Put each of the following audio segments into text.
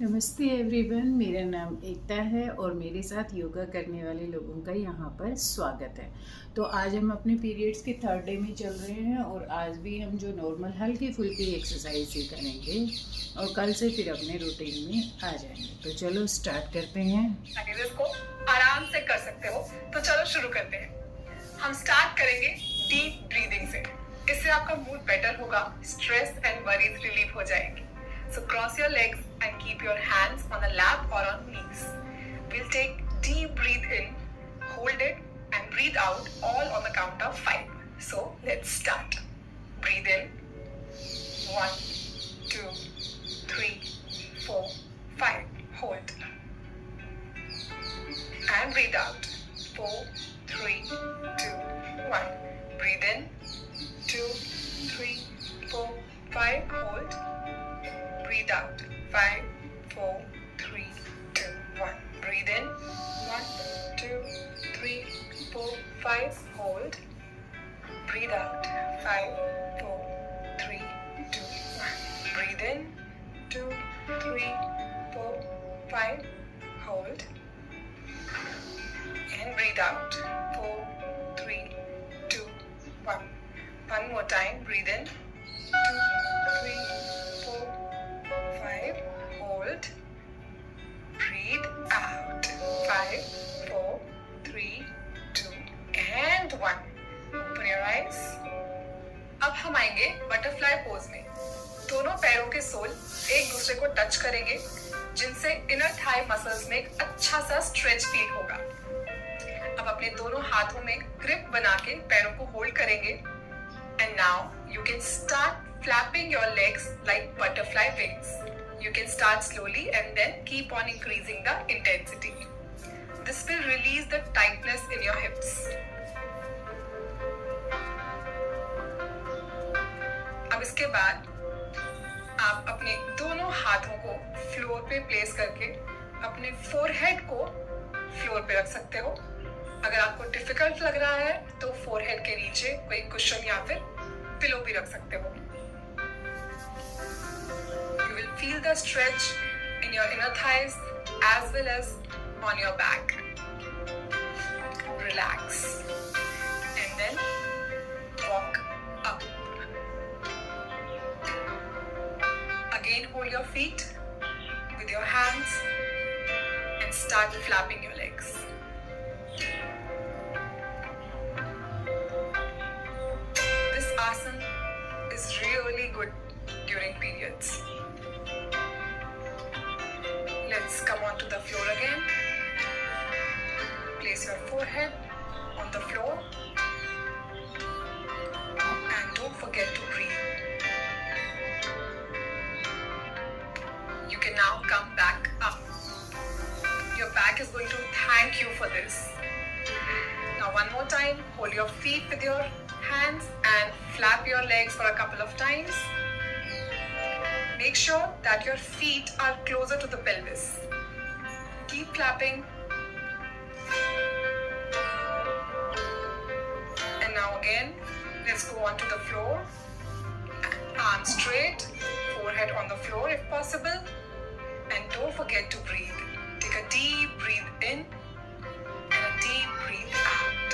नमस्ते एवरीवन, मेरा नाम एकता है और मेरे साथ योगा करने वाले लोगों का यहाँ पर स्वागत है। तो आज हम अपने पीरियड्स के थर्ड डे में चल रहे हैं और आज भी हम जो नॉर्मल हल्की फुल्की एक्सरसाइज ही करेंगे और कल से फिर अपने रूटीन में आ जाएंगे। तो चलो स्टार्ट करते हैं। इसको आराम से कर सकते हो, तो चलो शुरू करते हैं। हम स्टार्ट करेंगे डीप ब्रीदिंग से। इससे आपका मूड बेटर होगा, स्ट्रेस एंड वरीज रिलीव हो जाएंगे। So cross your legs and keep your hands on the lap or on knees. We'll take deep breath in, hold it and breathe out all on the count of 5. So let's start. Breathe in. 1, 2, 3, 4, 5. Hold. And breathe out. 4, 3, 2, 1. Breathe in. 2, 3, 4, 5. Hold. Breathe out. 5, 4, 3, 2, 1. Breathe in. 1, 2, 3, 4, 5. Hold. Breathe out. 5, 4, 3, 2, 1. Breathe in. 2, 3, 4, 5. Hold. And breathe out. 4, 3, 2, 1. One more time. Breathe in. 2, 3, 4, 5. Hold. Breathe out. 5, 4, 3, 2, and 1. Open your eyes. अब हम आएंगे butterfly pose में। दोनों पैरों के soul एक दूसरे को टच करेंगे, जिनसे इनर थाई मसल्स में एक अच्छा सा स्ट्रेच फील होगा। अब अपने दोनों हाथों में ग्रिप बना के पैरों को होल्ड करेंगे। And now you can start flapping your legs like butterfly wings. You can start slowly and then keep on increasing the intensity. This will release the tightness in your hips. अब इसके बाद आप अपने दोनों हाथों को floor पे place करके अपने फोरहेड को फ्लोर पे रख सकते हो। अगर आपको डिफिकल्ट लग रहा है तो फोरहेड के नीचे कोई कुशन या फिर पिलो भी रख सकते हो। You will feel the stretch in your inner thighs as well as on your back. Relax and then walk up. Again, hold your feet with your hands and start flapping your legs. This asana is really good during periods. Let's come onto the floor again. Place your forehead on the floor and don't forget to breathe. You can now come back up. Your back is going to thank you for this. Now one more time, hold your feet with your hands and flap your legs for a couple of times. Make sure that your feet are closer to the pelvis. Keep flapping. And now again, let's go onto the floor. Arms straight, forehead on the floor if possible. And don't forget to breathe. Take a deep breath in and a deep breath out.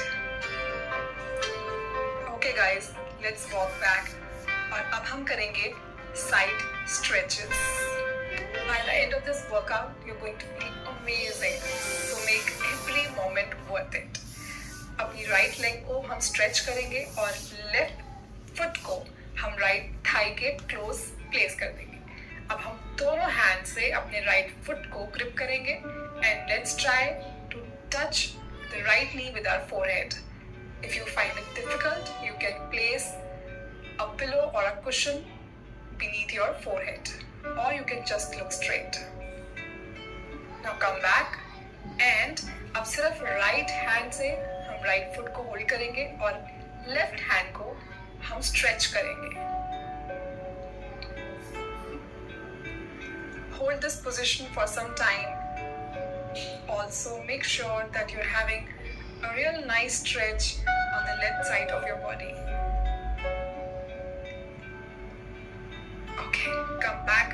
Okay guys, let's walk back. और अब हम करेंगे side stretches. By the end of this workout, you're going to feel amazing. So make every moment worth it. अपनी right leg को हम stretch करेंगे और left foot को हम right thigh के close place कर देंगे। अब हम दोनों hand से अपने right foot को grip करेंगे and let's try to touch the right knee with our forehead. If you find it difficult, you can place a pillow or a cushion beneath your forehead, or you can just look straight. Now come back and अब सिर्फ right hand से हम right foot को hold करेंगे और left hand को हम stretch करेंगे. Hold this position for some time. Also make sure that you're having a real nice stretch on the left side of your body. Okay, come back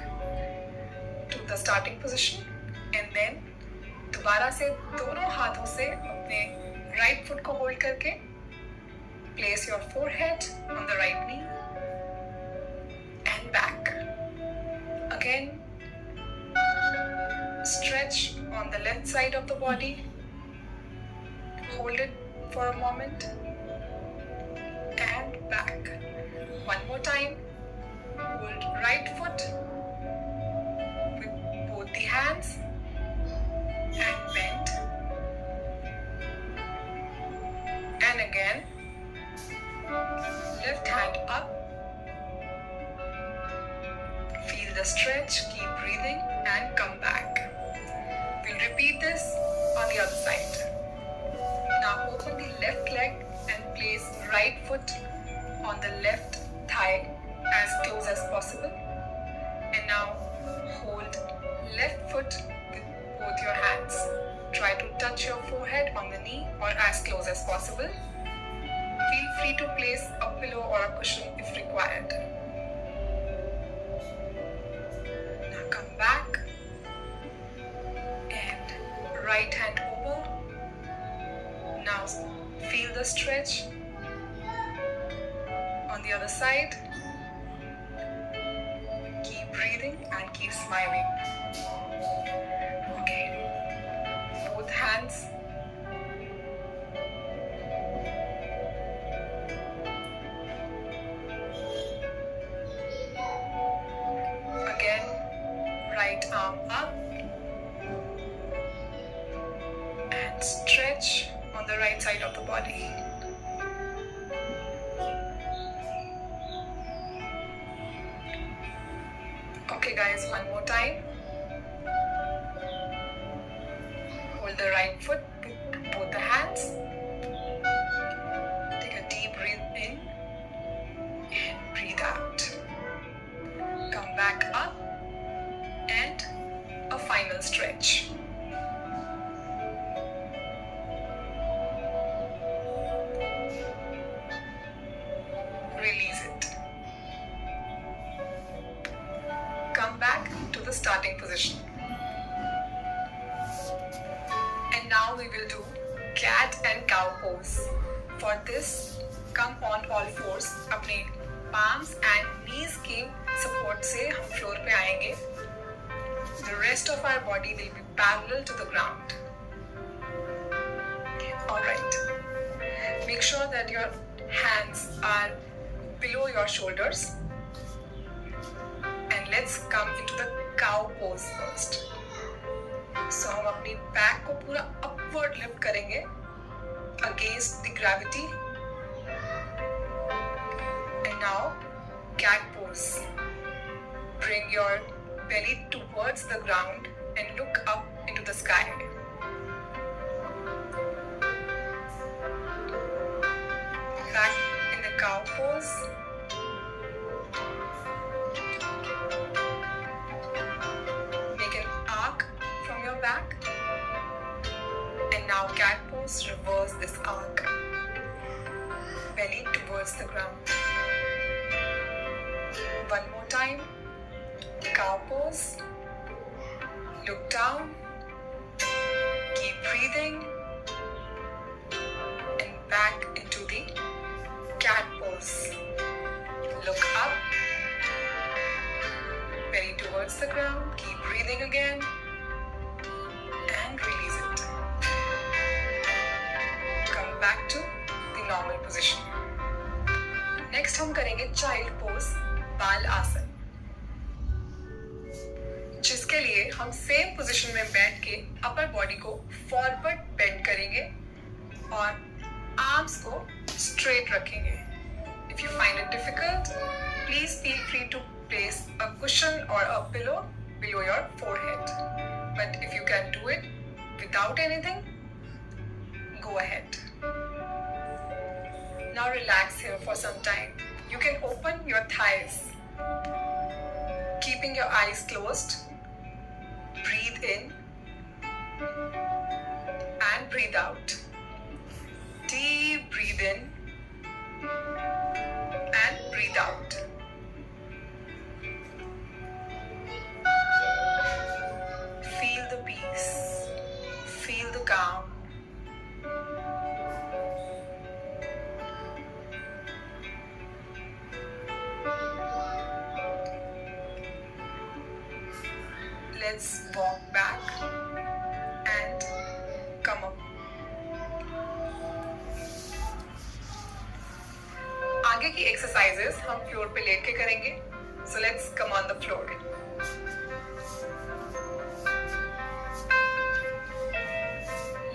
to the starting position and then दोबारा से दोनों हाथों से अपने right foot को hold करके place your forehead on the right knee and back. Again, stretch on the left side of the body. Hold it for a moment and back. One more time. Hold right foot with both the hands and bend. And again, left hand up. Feel the stretch, keep breathing and come back. We'll repeat this on the other side. Now open the left leg and place right foot on the left thigh as close as possible. And now hold left foot with both your hands. Try to touch your forehead on the knee or as close as possible. Feel free to place a pillow or a cushion if required. Now come back and right hand over. Now feel the stretch on the other side. Keep breathing and keep smiling. Okay. Both hands. Again, right arm up and stretch on the right side of the body. Okay guys, one more time. Hold the right foot with both the hands. Take a deep breath in and breathe out. Come back up and a final stretch. Release it. Come back to the starting position. And now we will do cat and cow pose. For this, come on all fours. अपने palms and knees के support से हम floor पे आएंगे. The rest of our body will be parallel to the ground. Alright. Make sure that your hands are below your shoulders. And let's come into the cow pose first. So हम अपनी back को पूरा upward lift करेंगे against the gravity. And now cat pose. Bring your belly towards the ground and look up into the sky. Back in the cow pose. Make an arc from your back. And now cat pose, reverse this arc. Belly towards the ground. One more time. Cow pose. Look down. Keep breathing. And back into the cat pose. Look up. Belly towards the ground. Keep breathing again. And release it. Come back to the normal position. Next हम करेंगे child pose, बाल आसन. जिसके लिए हम same position में बैठ के अपर बॉडी को फॉरवर्ड बेंड करेंगे और आर्म्स को स्ट्रेट रखेंगे. If you find it difficult, please feel free to place a cushion or a pillow below your forehead. But if you can do it without anything, go ahead. Now relax here for some time. You can open your thighs, keeping your eyes closed. Breathe in and breathe out. Deep breathe in and breathe out. let's walk back and come up. आगे की exercises हम floor पे late के करेंगे. So let's come on the floor.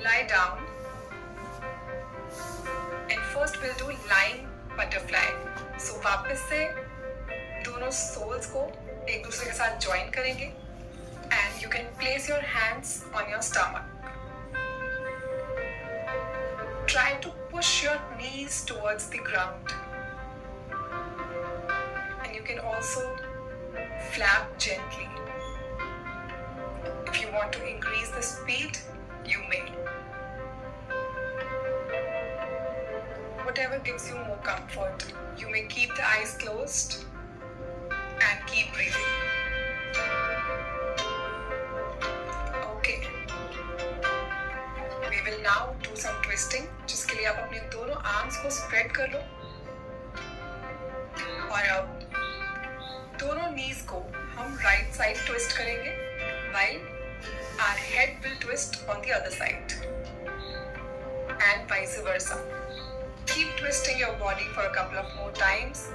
Lie down. And first we'll do lying butterfly. So वापस से दोनों souls को एक दूसरे के साथ ज्वाइन करेंगे. And you can place your hands on your stomach. Try to push your knees towards the ground. And you can also flap gently. If you want to increase the speed, you may. Whatever gives you more comfort. You may keep the eyes closed and keep breathing. Okay. We will now do some twisting. जिसके लिए आप अपने दोनों arms को spread कर लो. और अब दोनों नीज को हम राइट साइड ट्विस्ट करेंगे while our head will twist on the other side and vice versa. Keep twisting your body for a couple of more times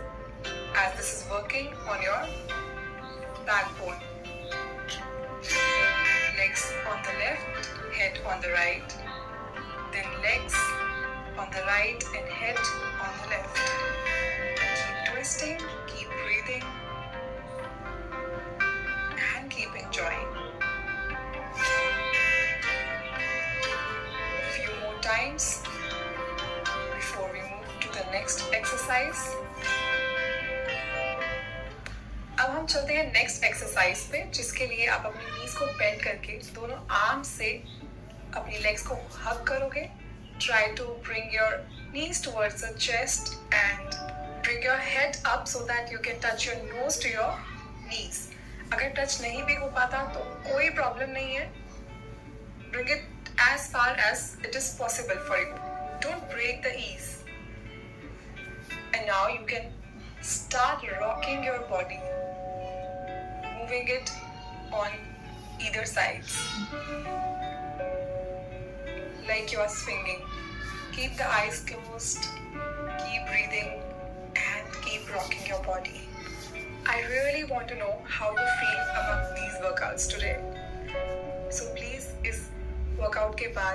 as this is working on your backbone. Legs on the left, head on the right, then legs on the right and head on the left. Keep twisting, keep breathing and keep enjoying. Few more times before we move to the next exercise. अब हम चलते हैं next exercise पे, जिसके लिए आप अपनी नीज को बेंड करके दोनों आर्म से अपनी लेग्स को हग करोगे. Try to bring your knees towards the chest and bring your head up so that you can touch your nose to your knees. अगर टच नहीं भी हो पाता तो कोई प्रॉब्लम नहीं है. Bring it as far as it is possible for you. Don't break the ease. And now you can start rocking your body, moving it on either sides, like you are swinging. Keep the eyes closed, keep breathing, and keep rocking your body. I really want to know how you feel about these workouts today. So please, इस workout के बाद